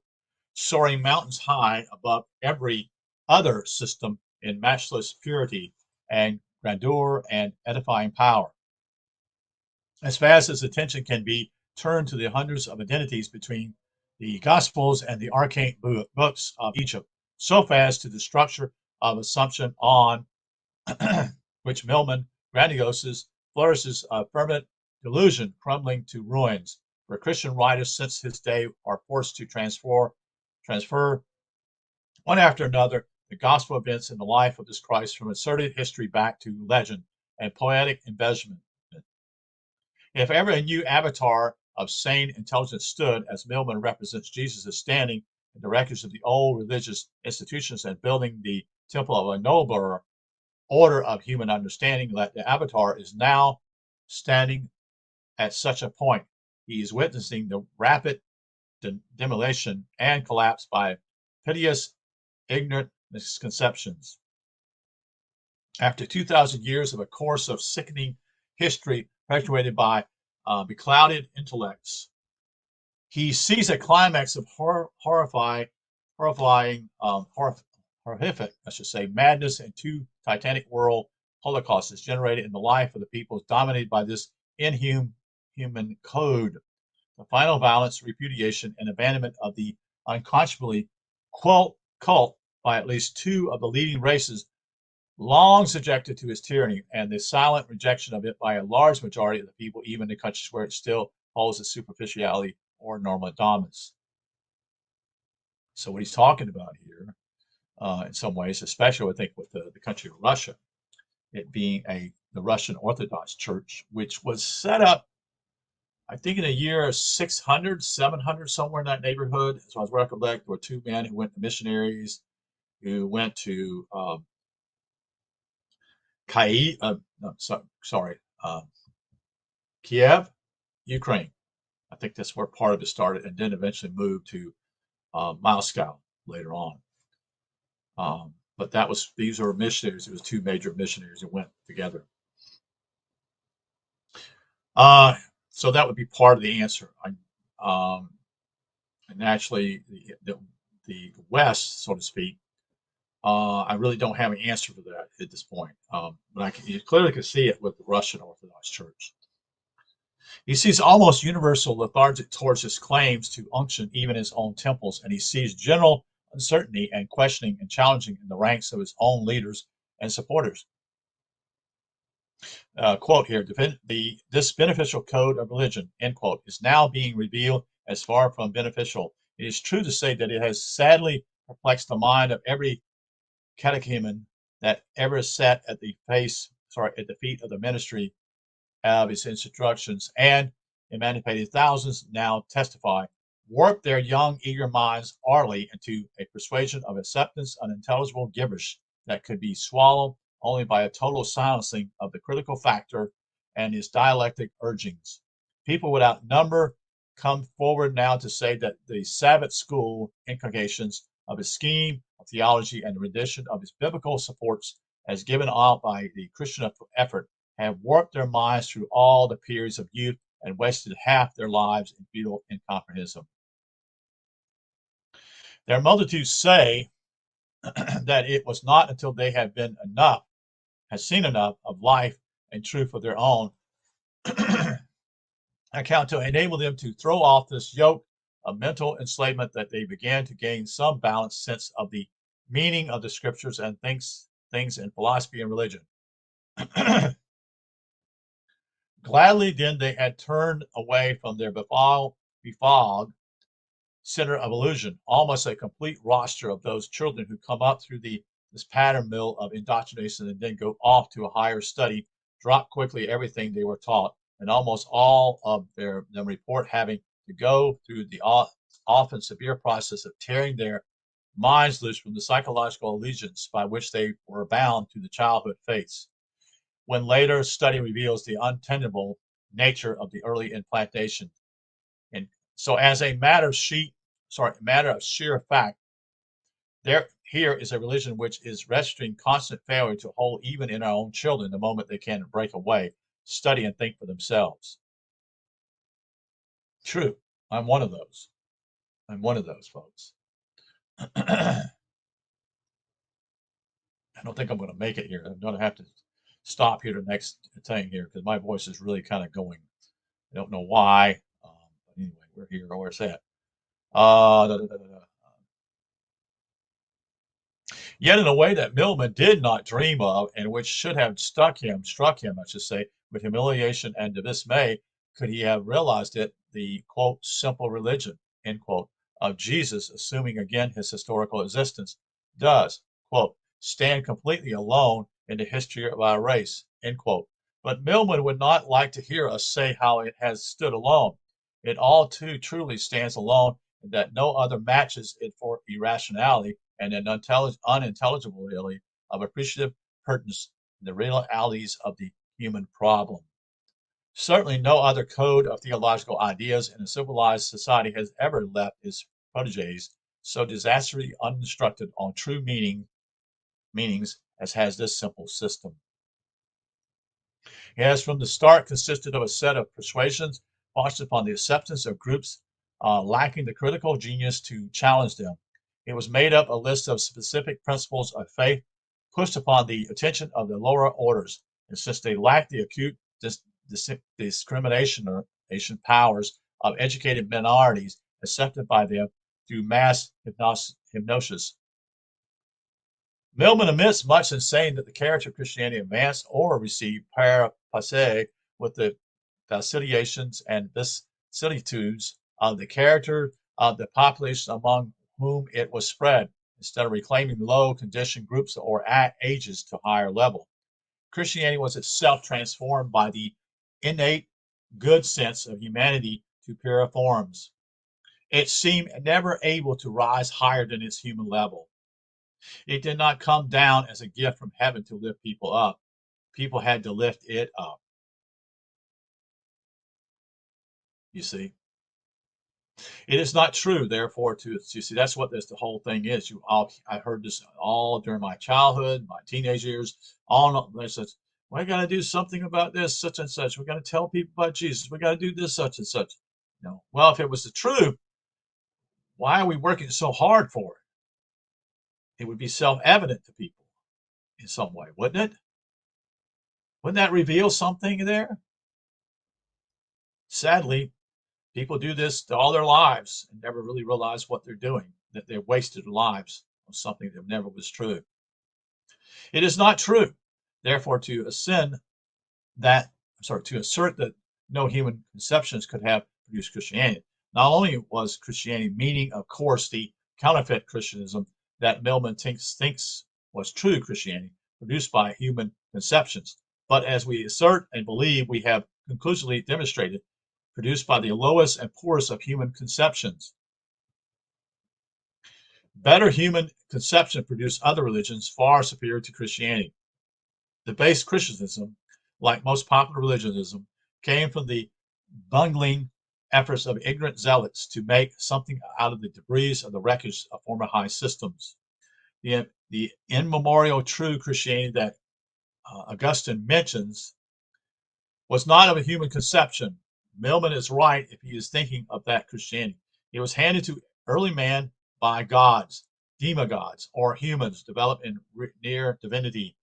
soaring mountains high above every other system in matchless purity and grandeur and edifying power. As fast as attention can be turned to the hundreds of identities between the Gospels and the arcane books of Egypt, so fast to the structure of assumption on which Milman grandioses flourishes a fervent delusion crumbling to ruins, where Christian writers since his day are forced to transfer one after another the gospel events in the life of this Christ from asserted history back to legend and poetic embellishment. If ever a new avatar of sane intelligence stood, as Milman represents Jesus as standing in the records of the old religious institutions and building the temple of a nobler order of human understanding, that the avatar is now standing at such a point. He is witnessing the rapid demolition and collapse by piteous, ignorant misconceptions. After 2,000 years of a course of sickening history perpetuated by beclouded intellects, he sees a climax of horrific, I should say, madness and two titanic world holocausts is generated in the life of the peoples dominated by this inhuman code. The final violence, repudiation, and abandonment of the unconscionably cult by at least two of the leading races long subjected to his tyranny, and the silent rejection of it by a large majority of the people, even in countries where it still holds a superficiality or normal dominance. So what he's talking about here, in some ways, especially I think with the country of Russia, it being the Russian Orthodox Church, which was set up, I think in the year 600, 700, somewhere in that neighborhood. As I was recollect, there were two men who went to missionaries, who went to Kiev, Ukraine. I think that's where part of it started, and then eventually moved to Moscow later on. But these are missionaries. It was two major missionaries that went together. Uh, so that would be part of the answer. And naturally, the West, so to speak, I really don't have an answer for that at this point. But you clearly can see it with the Russian Orthodox Church. He sees almost universal lethargy towards his claims to unction even his own temples, and he sees general uncertainty and questioning and challenging in the ranks of his own leaders and supporters. Quote here, this beneficial code of religion, end quote, is now being revealed as far from beneficial. It is true to say that it has sadly perplexed the mind of every catechumen that ever sat at the feet of the ministry of his instructions, and emancipated thousands now testify, warped their young, eager minds utterly into a persuasion of acceptance, unintelligible gibberish that could be swallowed only by a total silencing of the critical factor and his dialectic urgings. People without number come forward now to say that the Sabbath school inculcations of his scheme of theology and the rendition of his biblical supports as given out by the Christian effort have warped their minds through all the periods of youth and wasted half their lives in futile incomprehension. Their multitudes say that it was not until they had seen enough of life and truth of their own account to enable them to throw off this yoke of mental enslavement that they began to gain some balanced sense of the meaning of the scriptures and things in philosophy and religion. Gladly then they had turned away from their befogged center of illusion, almost a complete roster of those children who come up through this pattern mill of indoctrination and then go off to a higher study, drop quickly everything they were taught, and almost all of them report having to go through the often severe process of tearing their minds loose from the psychological allegiance by which they were bound to the childhood faiths. When later study reveals the untenable nature of the early implantation. And so as a matter of sheer fact, here is a religion which is registering constant failure to hold even in our own children the moment they can break away, study and think for themselves. True. I'm one of those. I'm one of those folks. I don't think I'm going to make it here. I'm going to have to stop here the next thing here because my voice is really kind of going. I don't know why. But anyway, we're here. Where's that? Da, da, da, da. Yet in a way that Millman did not dream of, and which should have struck him, I should say, with humiliation and dismay, could he have realized it, the quote, simple religion, end quote, of Jesus, assuming again his historical existence, does, quote, stand completely alone in the history of our race, end quote. But Millman would not like to hear us say how it has stood alone. It all too truly stands alone, and that no other matches it for irrationality and an unintelligibility of appreciative pertinence in the realities of the human problem. Certainly no other code of theological ideas in a civilized society has ever left its proteges so disastrously uninstructed on true meanings as has this simple system. It has from the start consisted of a set of persuasions based upon the acceptance of groups lacking the critical genius to challenge them. It was made up a list of specific principles of faith pushed upon the attention of the lower orders, and since they lacked the acute discrimination powers of educated minorities accepted by them through mass hypnosis. Millman omits much in saying that the character of Christianity advanced or received par passe with the vacillations and vicissitudes of the character of the population among whom it was spread, instead of reclaiming low conditioned groups or ages to higher level. Christianity was itself transformed by the innate good sense of humanity to purer forms. It seemed never able to rise higher than its human level. It did not come down as a gift from heaven to lift people up. People had to lift it up. You see? It is not true, therefore, to you see that's what the whole thing is. I heard this all during my childhood, my teenage years, all this. We got to do something about this, such and such. We got to tell people about Jesus. We got to do this, such and such. No. Well, if it was the truth, why are we working so hard for it? It would be self-evident to people in some way, wouldn't it? Wouldn't that reveal something there? Sadly, people do this all their lives and never really realize what they're doing, that they've wasted their lives on something that never was true. It is not true. Therefore, to assert that no human conceptions could have produced Christianity. Not only was Christianity meaning, of course, the counterfeit Christianism that Millman thinks was true Christianity, produced by human conceptions, but as we assert and believe we have conclusively demonstrated, produced by the lowest and poorest of human conceptions. Better human conception produced other religions far superior to Christianity. The base Christianism, like most popular religionism, came from the bungling efforts of ignorant zealots to make something out of the debris of the wreckage of former high systems. The immemorial true Christianity that Augustine mentions was not of a human conception. Millman is right if he is thinking of that Christianity. It was handed to early man by gods, demigods, or humans developed in near divinity.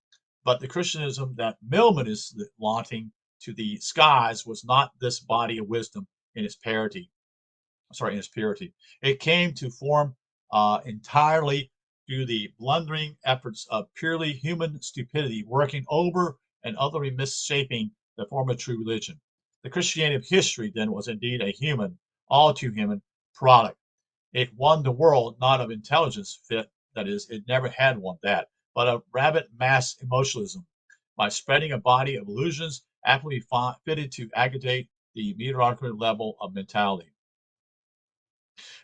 But the Christianism that Millman is launching to the skies was not this body of wisdom in its purity. In its purity. It came to form entirely through the blundering efforts of purely human stupidity, working over and utterly misshaping the form of true religion. The Christianity of history, then, was indeed a human, all too human product. It won the world not of intelligence fit, that is, it never had one that, but of rabid mass emotionalism, by spreading a body of illusions aptly fitted to aggregate the mediocrity level of mentality.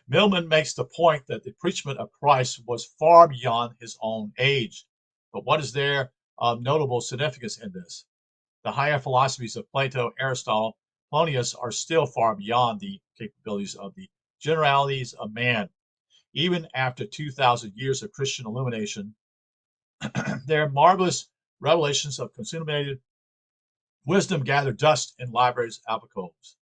Millman makes the point that the preachment of Christ was far beyond his own age. But what is there of notable significance in this? The higher philosophies of Plato, Aristotle, Plotinus are still far beyond the capabilities of the generalities of man. Even after 2,000 years of Christian illumination, their marvelous revelations of consummated wisdom gather dust in libraries' alcoves.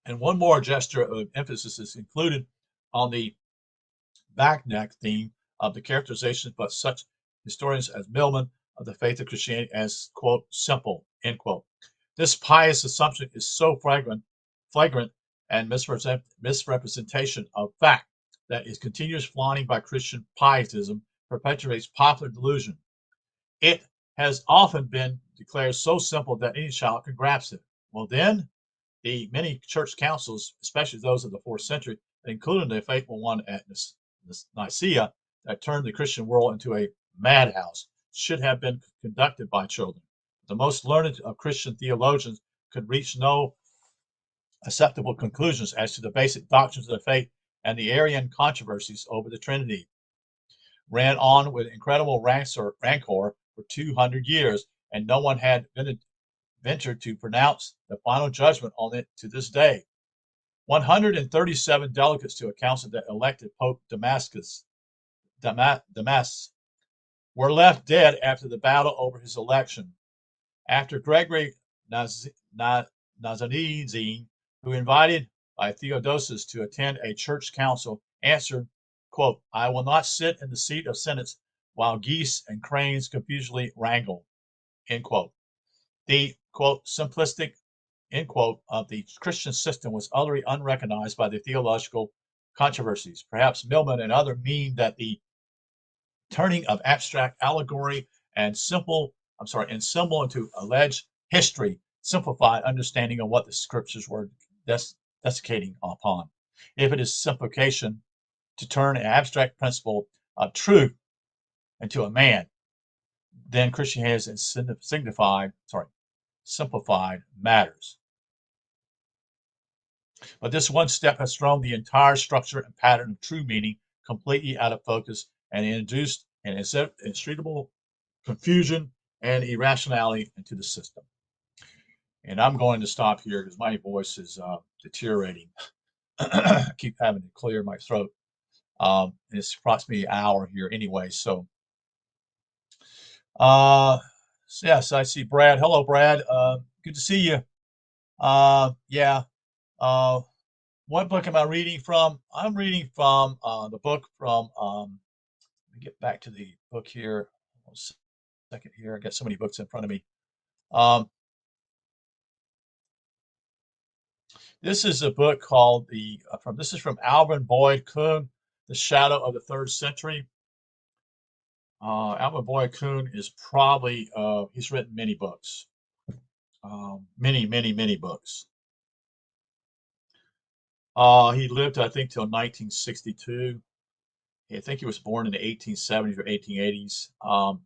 And one more gesture of emphasis is included on the back neck theme of the characterization, but such historians as Millman of the faith of Christianity as, quote, simple, end quote. This pious assumption is so flagrant and misrepresentation of fact that its continuous flaunting by Christian pietism perpetuates popular delusion. It has often been declared so simple that any child can grasp it. Well, then, the many church councils, especially those of the 4th century, including the faithful one at Nicaea, that turned the Christian world into a madhouse, should have been conducted by children. The most learned of Christian theologians could reach no acceptable conclusions as to the basic doctrines of the faith, and the Arian controversies over the Trinity ran on with incredible rancor for 200 years, and no one had ventured to pronounce the final judgment on it to this day. 137 delegates to a council that elected Pope Damascus were left dead after the battle over his election. After Gregory Nazianzen, who invited by Theodosius to attend a church council, answered, quote, I will not sit in the seat of sentence while geese and cranes confusedly wrangle, end quote. The, quote, simplistic, end quote, of the Christian system was utterly unrecognized by the theological controversies. Perhaps Millman and others mean that the turning of abstract allegory and symbol into alleged history simplified understanding of what the scriptures were desiccating upon. If it is simplification to turn an abstract principle of truth into a man, then Christianity has simplified matters. But this one step has thrown the entire structure and pattern of true meaning completely out of focus and introduced an inscrutable confusion and irrationality into the system. And I'm going to stop here because my voice is deteriorating. I keep having to clear my throat. It's approximately an hour here anyway. Uh, yes, I see Brad. Hello, Brad. Good to see you. Yeah. Uh, what book am I reading from? I'm reading from the book from. Let me get back to the book here. One second here. I got so many books in front of me. Um, this is a book called the from. This is from Alvin Boyd Kuhn, The Shadow of the Third Century. Alvin Boyd Kuhn is probably he's written many books, many books. He lived, I think, till 1962. I think he was born in the 1870s or 1880s.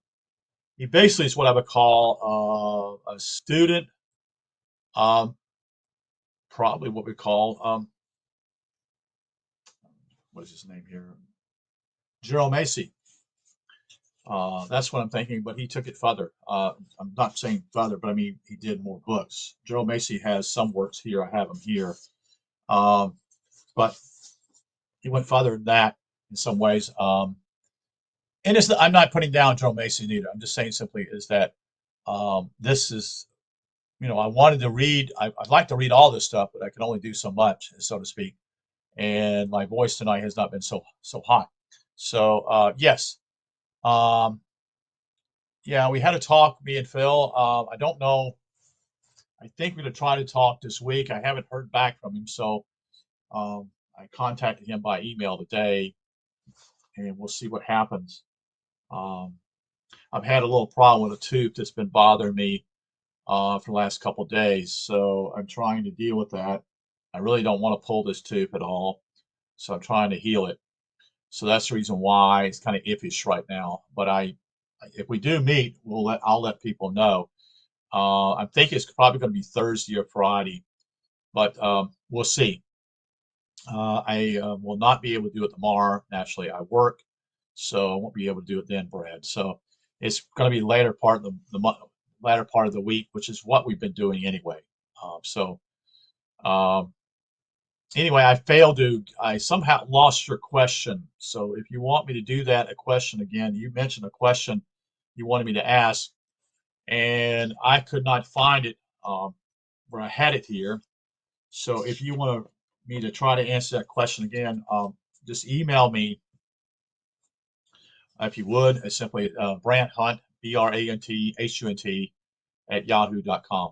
He basically is what I would call a student, um, probably what we call, what is his name here? Gerald Macy. That's what I'm thinking, but he took it further. I'm not saying further, but I mean, he did more books. Gerald Macy has some works here. I have them here. Um, but he went further than that in some ways. And I'm not putting down Joe Mason either. I'm just saying simply is that this is, I wanted to read. I'd like to read all this stuff, but I can only do so much, so to speak. And my voice tonight has not been so hot. So yes, um, yeah, we had a talk, me and Phil. I don't know. I think we're gonna try to talk this week. I haven't heard back from him, so I contacted him by email today, and we'll see what happens. Um, I've had a little problem with a tooth that's been bothering me for the last couple of days, so I'm trying to deal with that. I really don't want to pull this tooth at all, so I'm trying to heal it. So that's the reason why it's kind of iffish right now. But if we do meet, I'll let people know. I'm thinking it's probably going to be Thursday or Friday, but we'll see. I will not be able to do it tomorrow. Naturally, I work, so I won't be able to do it then, Brad. So it's going to be later part of the month, latter part of the week, which is what we've been doing anyway. So um, anyway, I somehow lost your question. So if you want me to do that, a question again, you mentioned a question you wanted me to ask, and I could not find it where I had it here. So if you want me to try to answer that question again, just email me if you would. It's simply Brant Hunt, BRANTHUNT at yahoo.com.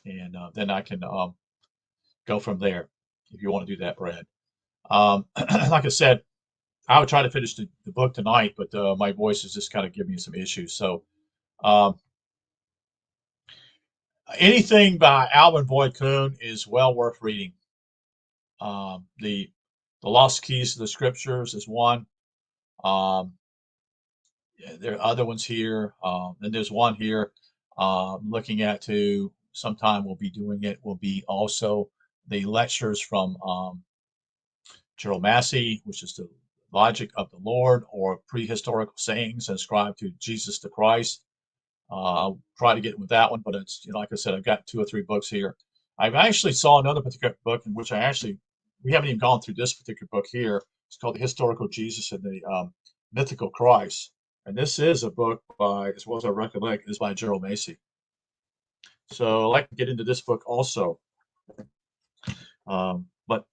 And then I can go from there if you want to do that, Brad. Like I said, I would try to finish the book tonight, but my voice is just kind of giving me some issues. So um, anything by Alvin Boyd Kuhn is well worth reading. The Lost Keys to the Scriptures is one. Um, there are other ones here. And there's one here looking at to sometime we'll be doing it will be also the lectures from Gerald Massey, which is the logic of the Lord or prehistorical sayings ascribed to Jesus the Christ. I'll try to get with that one, but it's like I said, I've got 2 or 3 books here. I've actually saw another particular book in which we haven't even gone through this particular book here. It's called The Historical Jesus and the Mythical Christ. And this is a book by, as well as I recollect, is by Gerald Macy. So I'd like to get into this book also. But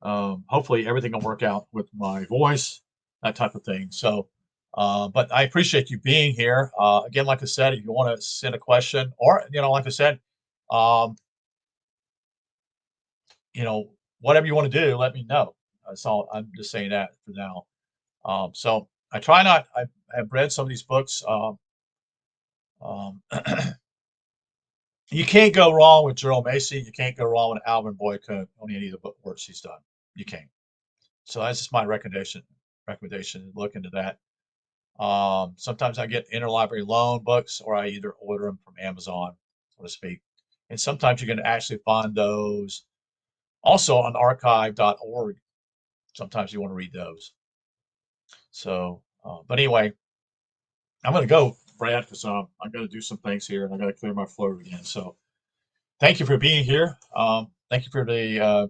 hopefully everything will work out with my voice, that type of thing. So, but I appreciate you being here. Again, like I said, if you want to send a question or, like I said, um, whatever you want to do, let me know. So I'm just saying that for now. So I try not, I have read some of these books. Um, you can't go wrong with Gerald Macy. You can't go wrong with Alvin Boyd Kuhn on any of the book works he's done. You can't. So that's just my recommendation. Look into that. Sometimes I get interlibrary loan books, or I either order them from Amazon, so to speak. And sometimes you can actually find those also on archive.org. Sometimes you want to read those. So, but anyway, I'm going to go, Brad, because I'm going to do some things here and I got to clear my throat again. So, thank you for being here. Thank you for the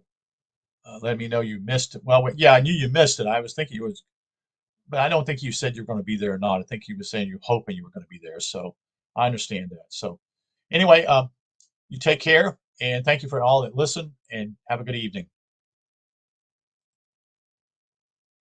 Let me know you missed it. Well, yeah, I knew you missed it. I was thinking you was, but I don't think you said you're going to be there or not. I think you were saying you're hoping you were going to be there. So I understand that. So anyway, you take care and thank you for all that listen and have a good evening.